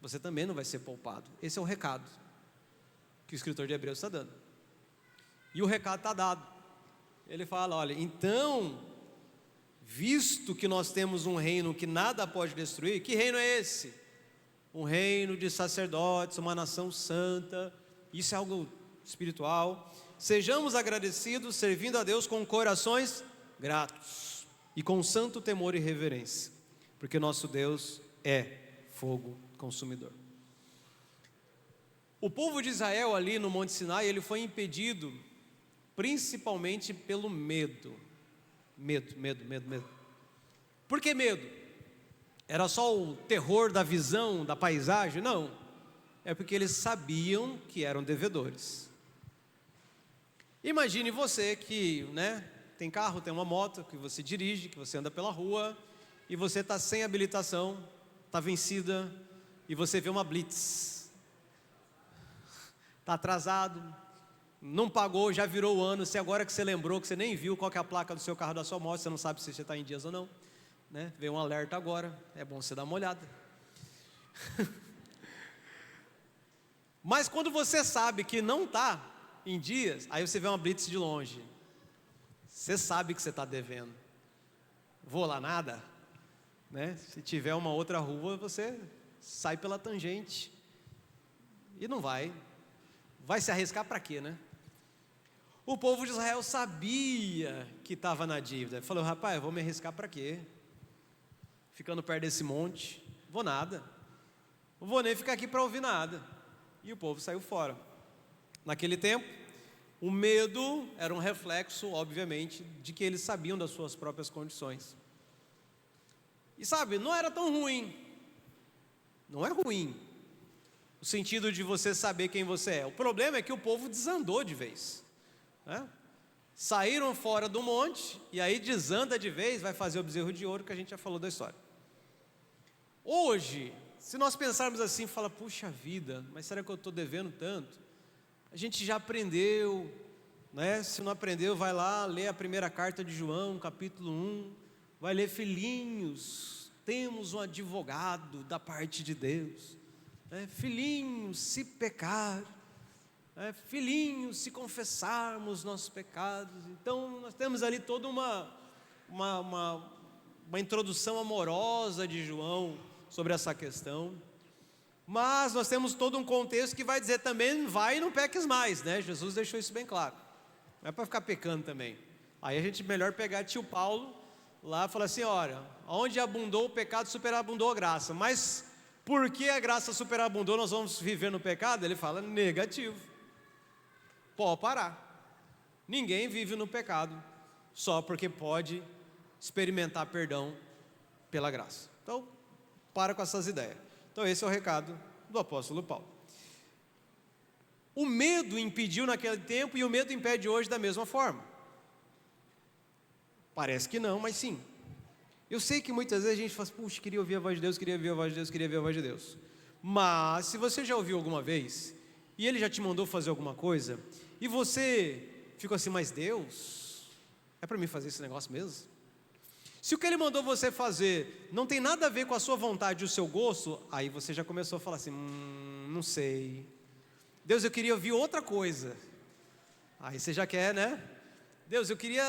você também não vai ser poupado. Esse é o recado que o escritor de Hebreus está dando. E o recado está dado. Ele fala: olha, então, visto que nós temos um reino que nada pode destruir, que reino é esse? Um reino de sacerdotes, uma nação santa. Isso é algo espiritual. Sejamos agradecidos, servindo a Deus com corações gratos e com santo temor e reverência, porque nosso Deus é fogo consumidor. O povo de Israel ali no Monte Sinai, ele foi impedido principalmente pelo medo. Medo. Por que medo? Era só o terror da visão, da paisagem? Não. É porque eles sabiam que eram devedores. Imagine você que, né, tem carro, tem uma moto, que você dirige, que você anda pela rua, e você está sem habilitação, está vencida, e você vê uma blitz. Está atrasado, não pagou, já virou o ano, se agora que você lembrou, que você nem viu qual que é a placa do seu carro, da sua moto, você não sabe se você está em dias ou não, né? Veio um alerta agora, é bom você dar uma olhada. Mas quando você sabe que não está em dias, aí você vê uma blitz de longe, você sabe que você está devendo. Vou lá nada, né? Se tiver uma outra rua, você sai pela tangente e não vai se arriscar para quê, né? O povo de Israel sabia que estava na dívida. Falou: rapaz, eu vou me arriscar para quê? Ficando perto desse monte, vou nada. Não vou nem ficar aqui para ouvir nada. E o povo saiu fora. Naquele tempo, o medo era um reflexo, obviamente, de que eles sabiam das suas próprias condições. E sabe, não era tão ruim. Não é ruim o sentido de você saber quem você é. O problema é que o povo desandou de vez, né? Saíram fora do monte, e aí desanda de vez, vai fazer o bezerro de ouro, que a gente já falou da história. Hoje, se nós pensarmos assim, fala: puxa vida, mas será que eu estou devendo tanto? A gente já aprendeu, né? Se não aprendeu, vai lá ler a primeira carta de João, capítulo 1, vai ler: filhinhos, temos um advogado da parte de Deus, né? Filhinhos, se pecar, filhinhos, se confessarmos nossos pecados. Então nós temos ali toda uma introdução amorosa de João sobre essa questão. Mas nós temos todo um contexto que vai dizer também: vai e não peques mais, né? Jesus deixou isso bem claro, não é para ficar pecando também. Aí a gente melhor pegar tio Paulo lá e falar assim: olha, onde abundou o pecado, superabundou a graça. Mas por que a graça superabundou, nós vamos viver no pecado? Ele fala: negativo, pode parar. Ninguém vive no pecado só porque pode experimentar perdão pela graça. Então, para com essas ideias. Então esse é o recado do apóstolo Paulo. O medo impediu naquele tempo, e o medo impede hoje da mesma forma. Parece que não, mas sim. Eu sei que muitas vezes a gente fala: puxa, queria ouvir a voz de Deus, queria ouvir a voz de Deus, queria ouvir a voz de Deus. Mas se você já ouviu alguma vez, e Ele já te mandou fazer alguma coisa, e você ficou assim: mas Deus, é para mim fazer esse negócio mesmo? Se o que Ele mandou você fazer não tem nada a ver com a sua vontade e o seu gosto, aí você já começou a falar assim: não sei. Deus, eu queria ouvir outra coisa. Aí você já quer, né? Deus, eu queria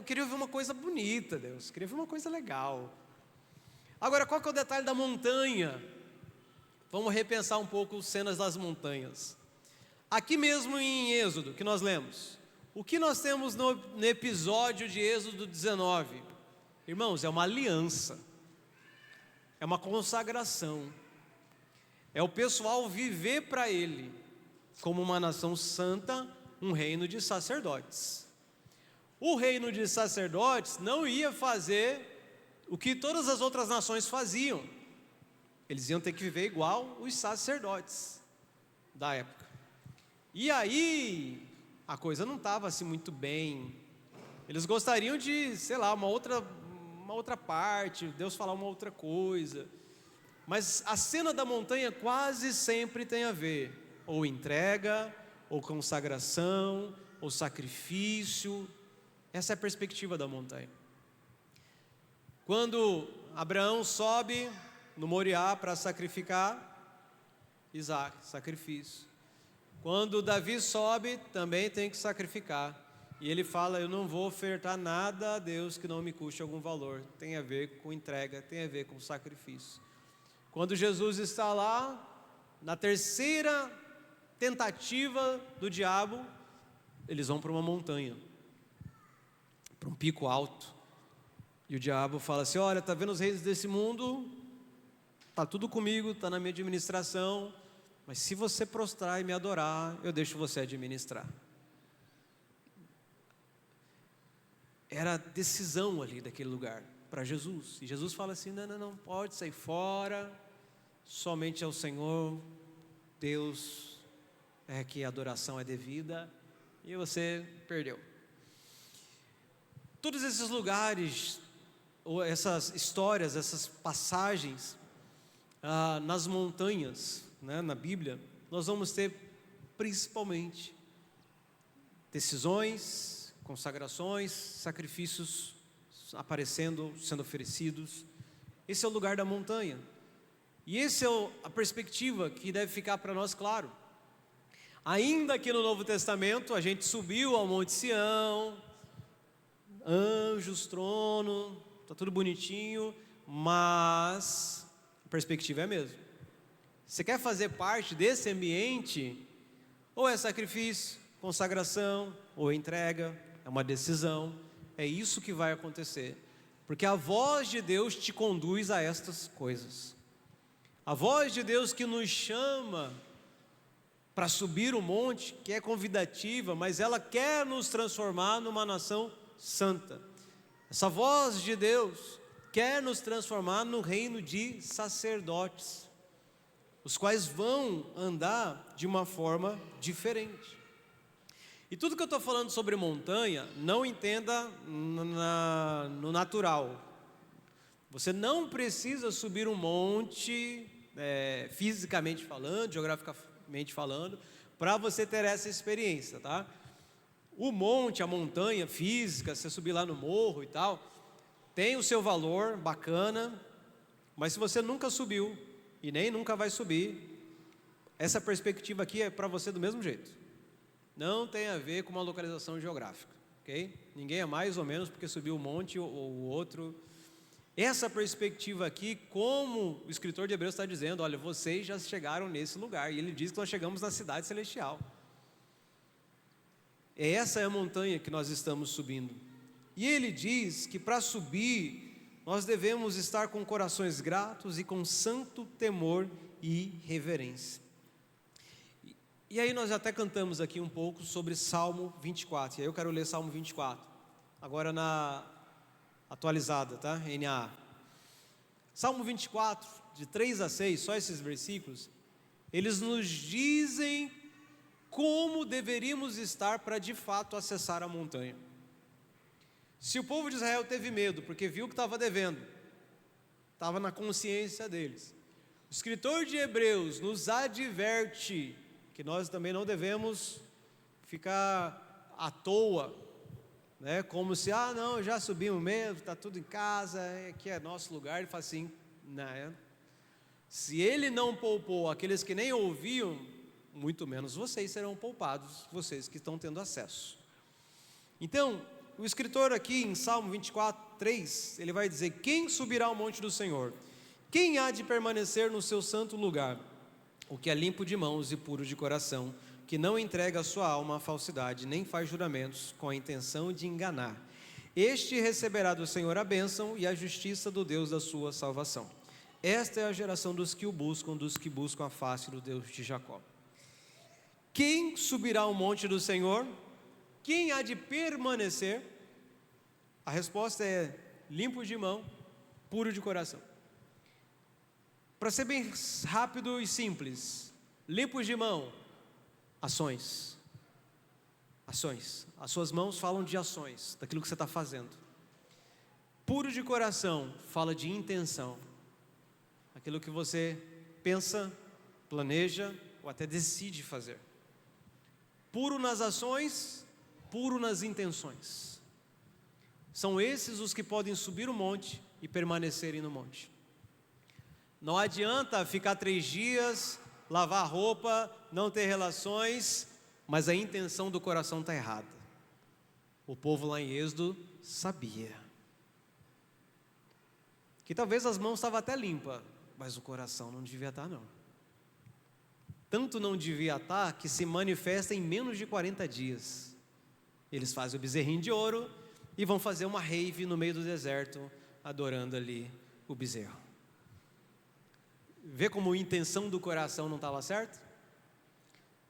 ouvir uma coisa bonita, Deus, eu queria ouvir uma coisa legal. Agora, qual que é o detalhe da montanha? Vamos repensar um pouco cenas das montanhas. Aqui mesmo em Êxodo, que nós lemos, o que nós temos no episódio de Êxodo 19? Irmãos, é uma aliança, é uma consagração, é o pessoal viver para Ele como uma nação santa, um reino de sacerdotes. O reino de sacerdotes não ia fazer o que todas as outras nações faziam. Eles iam ter que viver igual os sacerdotes da época. E aí a coisa não estava assim muito bem. Eles gostariam de, sei lá, uma outra parte, Deus falar uma outra coisa. Mas a cena da montanha quase sempre tem a ver ou entrega, ou consagração, ou sacrifício. Essa é a perspectiva da montanha. Quando Abraão sobe no Moriá para sacrificar Isaac, sacrifício. Quando Davi sobe, também tem que sacrificar. E ele fala: eu não vou ofertar nada a Deus que não me custe algum valor. Tem a ver com entrega, tem a ver com sacrifício. Quando Jesus está lá, na terceira tentativa do diabo, eles vão para uma montanha, para um pico alto. E o diabo fala assim: olha, está vendo os reis desse mundo? Está tudo comigo, está na minha administração. Mas se você prostrar e me adorar, eu deixo você administrar. Era a decisão ali daquele lugar para Jesus. E Jesus fala assim: não, pode sair fora. Somente ao Senhor Deus é que a adoração é devida. e você perdeu. Todos esses lugares, ou essas histórias, essas passagens nas montanhas, né, na Bíblia, nós vamos ter principalmente decisões, consagrações, sacrifícios aparecendo, sendo oferecidos. Esse é o lugar da montanha. E essa é a perspectiva que deve ficar para nós claro. Ainda que no Novo Testamento a gente subiu ao Monte Sião, anjos, trono, está tudo bonitinho, mas a perspectiva é a mesma. Você quer fazer parte desse ambiente, ou é sacrifício, consagração, ou entrega, é uma decisão, é isso que vai acontecer, porque a voz de Deus te conduz a estas coisas. A voz de Deus que nos chama para subir o monte, que é convidativa, mas ela quer nos transformar numa nação santa. Essa voz de Deus quer nos transformar no reino de sacerdotes, os quais vão andar de uma forma diferente. E tudo que eu estou falando sobre montanha, não entenda no natural. Você não precisa subir um monte, fisicamente falando, geograficamente falando, para você ter essa experiência, tá? O monte, a montanha física, você subir lá no morro e tal, tem o seu valor bacana, mas se você nunca subiu e nem nunca vai subir, essa perspectiva aqui é para você do mesmo jeito. Não tem a ver com uma localização geográfica, ok? Ninguém é mais ou menos porque subiu um monte ou o outro. Essa perspectiva aqui, como o escritor de Hebreus está dizendo, olha, vocês já chegaram nesse lugar, e ele diz que nós chegamos na cidade celestial. Essa é a montanha que nós estamos subindo. E ele diz que para subir, nós devemos estar com corações gratos e com santo temor e reverência. E aí nós até cantamos aqui um pouco sobre Salmo 24, e aí eu quero ler Salmo 24, agora na atualizada, tá? NA. Salmo 24, de 3 a 6, só esses versículos, eles nos dizem como deveríamos estar para de fato acessar a montanha. Se o povo de Israel teve medo, porque viu que estava devendo, estava na consciência deles, o escritor de Hebreus nos adverte que nós também não devemos ficar à toa, né? Como se, não, já subimos mesmo, está tudo em casa, aqui é nosso lugar. Ele fala assim, não, se ele não poupou aqueles que nem ouviam, muito menos vocês serão poupados, vocês que estão tendo acesso. Então, o escritor aqui em Salmo 24, 3, ele vai dizer, quem subirá ao monte do Senhor? Quem há de permanecer no seu santo lugar? O que é limpo de mãos e puro de coração, que não entrega a sua alma à falsidade, nem faz juramentos com a intenção de enganar. Este receberá do Senhor a bênção e a justiça do Deus da sua salvação. Esta é a geração dos que o buscam, dos que buscam a face do Deus de Jacó. Quem subirá ao monte do Senhor? Quem há de permanecer? A resposta é limpo de mão, puro de coração. Para ser bem rápido e simples, limpos de mão, ações. Ações. As suas mãos falam de ações, daquilo que você está fazendo. Puro de coração, fala de intenção. Aquilo que você pensa, planeja ou até decide fazer. Puro nas ações, puro nas intenções. São esses os que podem subir o monte e permanecerem no monte. Não adianta ficar 3 dias, lavar roupa, não ter relações, mas a intenção do coração está errada. O povo lá em Êxodo sabia. Que talvez as mãos estavam até limpas, mas o coração não devia estar não. Tanto não devia estar que se manifesta em menos de 40 dias. Eles fazem o bezerrinho de ouro e vão fazer uma rave no meio do deserto, adorando ali o bezerro. Vê como a intenção do coração não estava certa?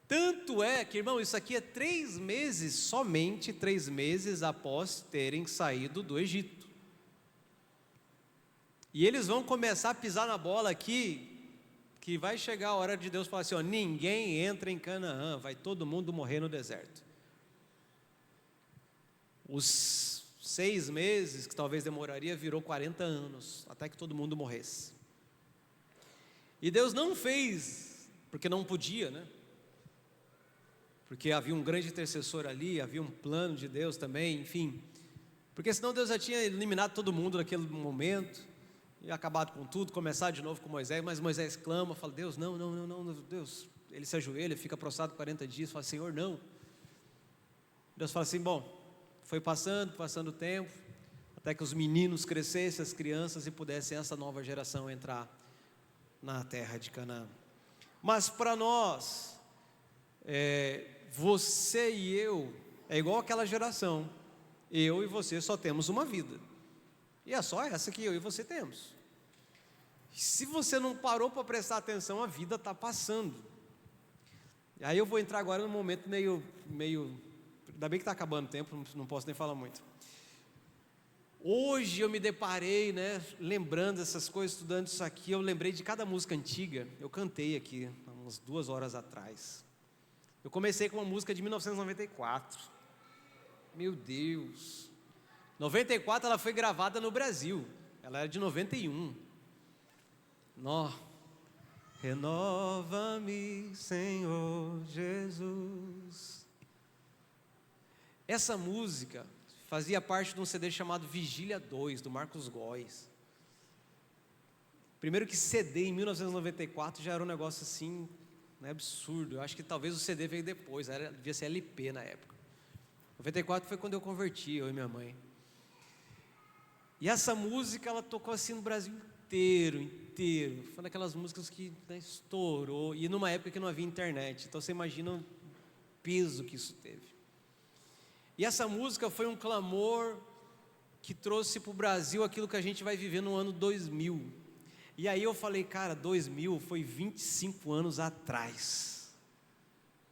Tanto é que, irmão, isso aqui é 3 meses, somente 3 meses após terem saído do Egito. E eles vão começar a pisar na bola aqui, que vai chegar a hora de Deus falar assim, ninguém entra em Canaã, vai todo mundo morrer no deserto. Os 6 meses, que talvez demoraria, virou 40 anos, até que todo mundo morresse. E Deus não fez, porque não podia, né? Porque havia um grande intercessor ali, havia um plano de Deus também, enfim. Porque senão Deus já tinha eliminado todo mundo naquele momento, e acabado com tudo, começar de novo com Moisés. Mas Moisés clama, fala: Deus, não, Deus. Ele se ajoelha, fica prostrado 40 dias, fala: Senhor, não. Deus fala assim: bom, foi passando o tempo, até que os meninos crescessem, as crianças, e pudessem essa nova geração entrar na terra de Canaã. Mas para nós, você e eu, é igual aquela geração. Eu e você só temos uma vida, e é só essa que eu e você temos. Se você não parou para prestar atenção, a vida está passando. E aí eu vou entrar agora num momento meio ainda bem que está acabando o tempo, não posso nem falar muito. Hoje eu me deparei, né, lembrando essas coisas, estudando isso aqui, eu lembrei de cada música antiga. Eu cantei aqui, há umas 2 horas atrás. Eu comecei com uma música de 1994. Meu Deus. 94 ela foi gravada no Brasil. Ela era de 91. Nó. Renova-me, Senhor Jesus. Essa música fazia parte de um CD chamado Vigília 2, do Marcos Góes. Primeiro que CD em 1994 já era um negócio assim, né, absurdo. Eu acho que talvez o CD veio depois, devia ser LP na época. 94 foi quando eu converti, eu e minha mãe. E essa música, ela tocou assim no Brasil inteiro. Foi daquelas músicas que, né, estourou. E numa época que não havia internet. Então você imagina o peso que isso teve. E essa música foi um clamor que trouxe para o Brasil aquilo que a gente vai viver no ano 2000. E aí eu falei: cara, 2000 foi 25 anos atrás.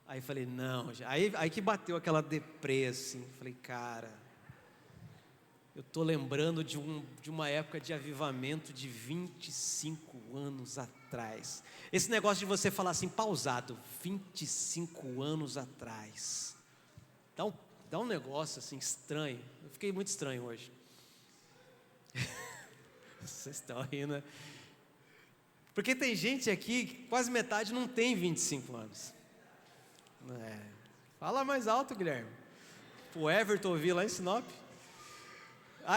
Aí falei: não, aí que bateu aquela deprê assim. Falei: cara, eu estou lembrando de uma época de avivamento de 25 anos atrás. Esse negócio de você falar assim, pausado, 25 anos atrás. Dá um negócio assim estranho. Eu fiquei muito estranho hoje. Vocês estão rindo, né? Porque tem gente aqui que quase metade não tem 25 anos. Fala mais alto, Guilherme. O Everton ouvir lá em Sinop.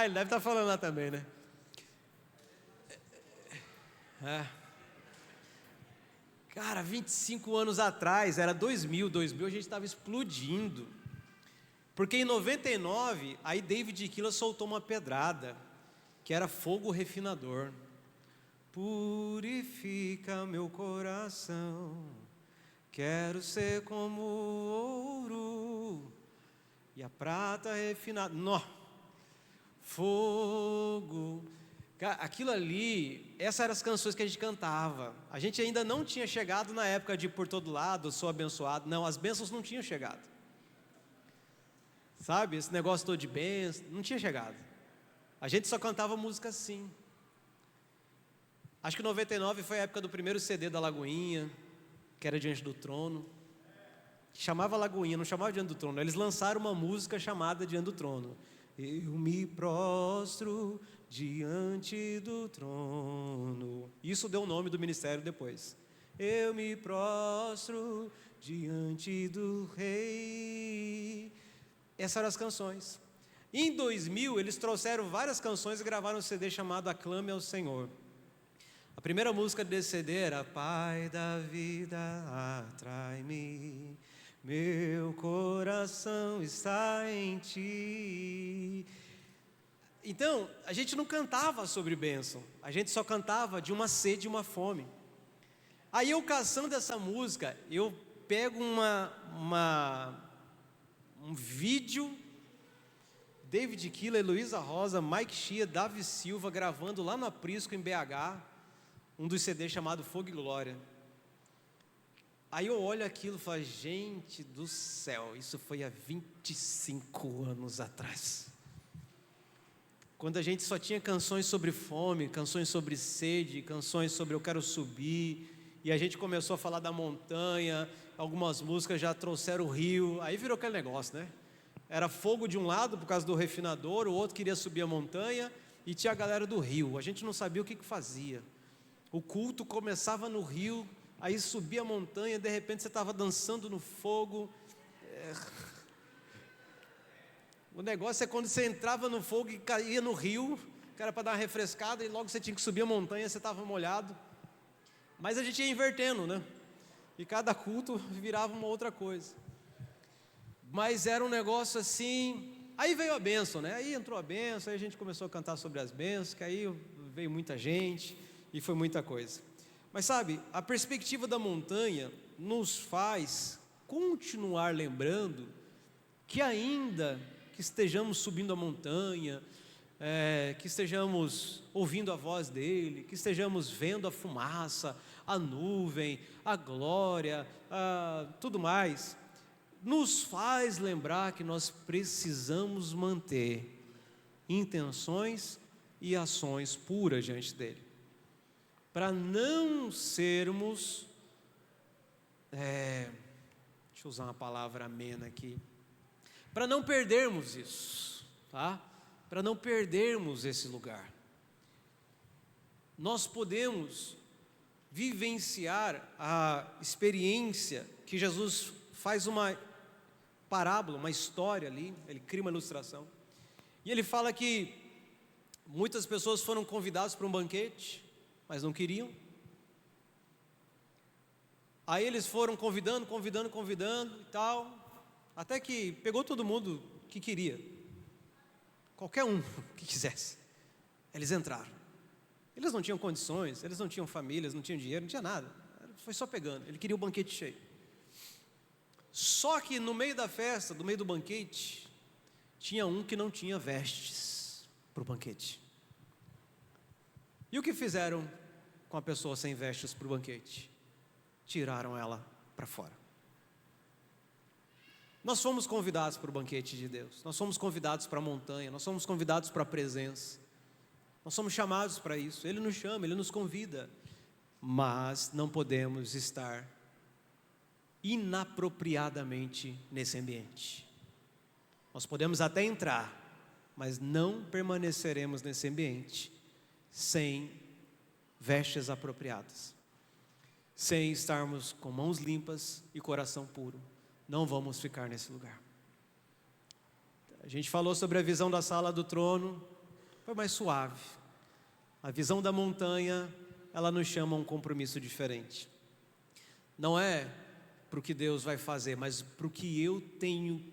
Ele deve estar falando lá também, né? Cara, 25 anos atrás, era 2000 a gente estava explodindo. Porque em 99, aí David Keelan soltou uma pedrada, que era fogo refinador. Purifica meu coração, quero ser como o ouro, e a prata refinada. Fogo. Aquilo ali, essas eram as canções que a gente cantava. A gente ainda não tinha chegado na época de por todo lado, sou abençoado. Não, as bênçãos não tinham chegado. Sabe, esse negócio todo de bênção, não tinha chegado. A gente só cantava música assim. Acho que 99 foi a época do primeiro CD da Lagoinha, que era Diante do Trono. Chamava Lagoinha, não chamava Diante do Trono. Eles lançaram uma música chamada Diante do Trono. Eu me prostro diante do trono. Isso deu o nome do ministério depois. Eu me prostro diante do Rei. Essas eram as canções. Em 2000, eles trouxeram várias canções e gravaram um CD chamado Aclame ao Senhor. A primeira música desse CD era: Pai da vida, atrai-me, meu coração está em ti. Então, a gente não cantava sobre bênção, a gente só cantava de uma sede e uma fome. Aí eu caçando essa música, eu pego um vídeo, David Keelan, Heloísa Rosa, Mike Shea, Davi Silva, gravando lá no Aprisco, em BH, um dos CDs chamado Fogo e Glória. Aí eu olho aquilo e falo: gente do céu, isso foi há 25 anos atrás. Quando a gente só tinha canções sobre fome, canções sobre sede, canções sobre eu quero subir, e a gente começou a falar da montanha, algumas músicas já trouxeram o rio, aí virou aquele negócio, né? era fogo de um lado por causa do refinador, o outro queria subir a montanha, e tinha a galera do rio. A gente não sabia o que fazia. O culto começava no rio, aí subia a montanha, de repente você estava dançando no fogo. O negócio é quando você entrava no fogo e caía no rio, que era para dar uma refrescada, e logo você tinha que subir a montanha, você estava molhado. Mas a gente ia invertendo, né? E cada culto virava uma outra coisa. Mas era um negócio assim. Aí veio a bênção, né? Aí entrou a bênção, aí a gente começou a cantar sobre as bênçãos, que aí veio muita gente e foi muita coisa. Mas sabe, a perspectiva da montanha nos faz continuar lembrando que ainda que estejamos subindo a montanha, que estejamos ouvindo a voz dele, que estejamos vendo a fumaça, a nuvem, a glória, tudo mais, nos faz lembrar que nós precisamos manter intenções e ações puras diante dele, para não sermos, deixa eu usar uma palavra amena aqui, para não perdermos isso, tá? Para não perdermos esse lugar. Nós podemos vivenciar a experiência que Jesus faz uma parábola, uma história ali, ele cria uma ilustração, e ele fala que muitas pessoas foram convidadas para um banquete, mas não queriam. Aí eles foram convidando e tal, até que pegou todo mundo que queria, qualquer um que quisesse. Eles entraram. Eles não tinham condições, eles não tinham famílias, não tinham dinheiro, não tinha nada. Foi só pegando, ele queria o banquete cheio. Só que no meio da festa, no meio do banquete, tinha um que não tinha vestes para o banquete. E o que fizeram com a pessoa sem vestes para o banquete? Tiraram ela para fora. Nós fomos convidados para o banquete de Deus, nós fomos convidados para a montanha, nós somos convidados para a presença, nós somos chamados para isso. Ele nos chama, Ele nos convida, mas não podemos estar inapropriadamente nesse ambiente. Nós podemos até entrar, mas não permaneceremos nesse ambiente sem vestes apropriadas, sem estarmos com mãos limpas e coração puro. Não vamos ficar nesse lugar. A gente falou sobre a visão da sala do trono, foi mais suave. A visão da montanha, ela nos chama a um compromisso diferente. Não é para o que Deus vai fazer, mas para o que eu tenho,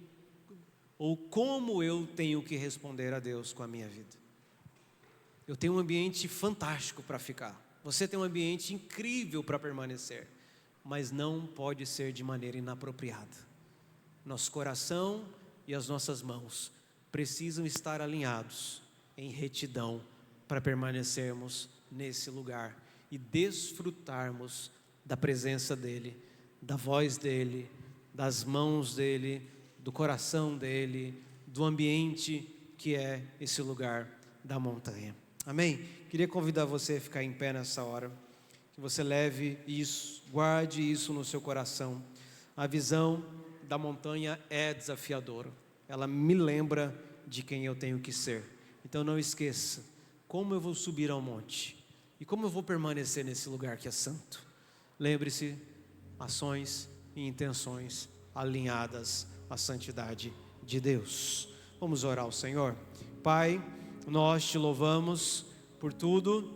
ou como eu tenho que responder a Deus com a minha vida. Eu tenho um ambiente fantástico para ficar, você tem um ambiente incrível para permanecer, mas não pode ser de maneira inapropriada. Nosso coração e as nossas mãos precisam estar alinhados em retidão para permanecermos nesse lugar e desfrutarmos da presença dEle, da voz dEle, das mãos dEle, do coração dEle, do ambiente que é esse lugar da montanha. Amém? Queria convidar você a ficar em pé nessa hora, que você leve isso, guarde isso no seu coração. A visão da montanha é desafiadora, ela me lembra de quem eu tenho que ser. Então não esqueça, como eu vou subir ao monte e como eu vou permanecer nesse lugar que é santo. Lembre-se, ações e intenções alinhadas à santidade de Deus. Vamos orar ao Senhor. Pai, nós te louvamos por tudo,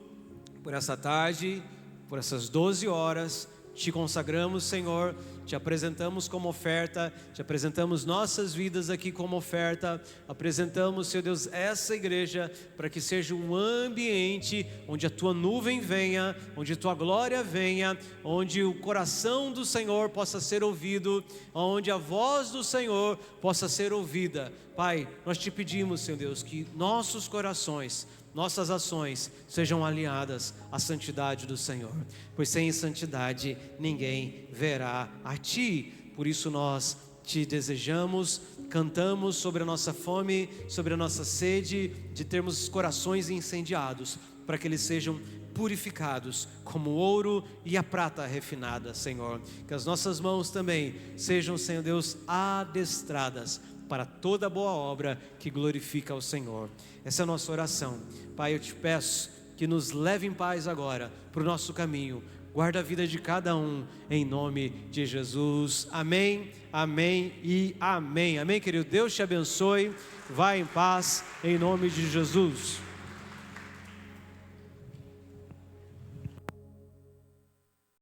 por essa tarde, por essas 12 horas, te consagramos, Senhor, te apresentamos como oferta, te apresentamos nossas vidas aqui como oferta, apresentamos, Senhor Deus, essa igreja para que seja um ambiente onde a tua nuvem venha, onde a tua glória venha, onde o coração do Senhor possa ser ouvido, onde a voz do Senhor possa ser ouvida. Pai, nós te pedimos, Senhor Deus, que nossos corações, nossas ações sejam alinhadas à santidade do Senhor, pois sem santidade ninguém verá a Ti. Por isso nós te desejamos, cantamos sobre a nossa fome, sobre a nossa sede de termos corações incendiados, para que eles sejam purificados como o ouro e a prata refinada, Senhor. Que as nossas mãos também sejam, Senhor Deus, adestradas para toda boa obra que glorifica ao Senhor. Essa é a nossa oração. Pai, eu te peço que nos leve em paz agora para o nosso caminho. Guarda a vida de cada um, em nome de Jesus. Amém, amém e amém. Amém, querido. Deus te abençoe. Vá em paz, em nome de Jesus.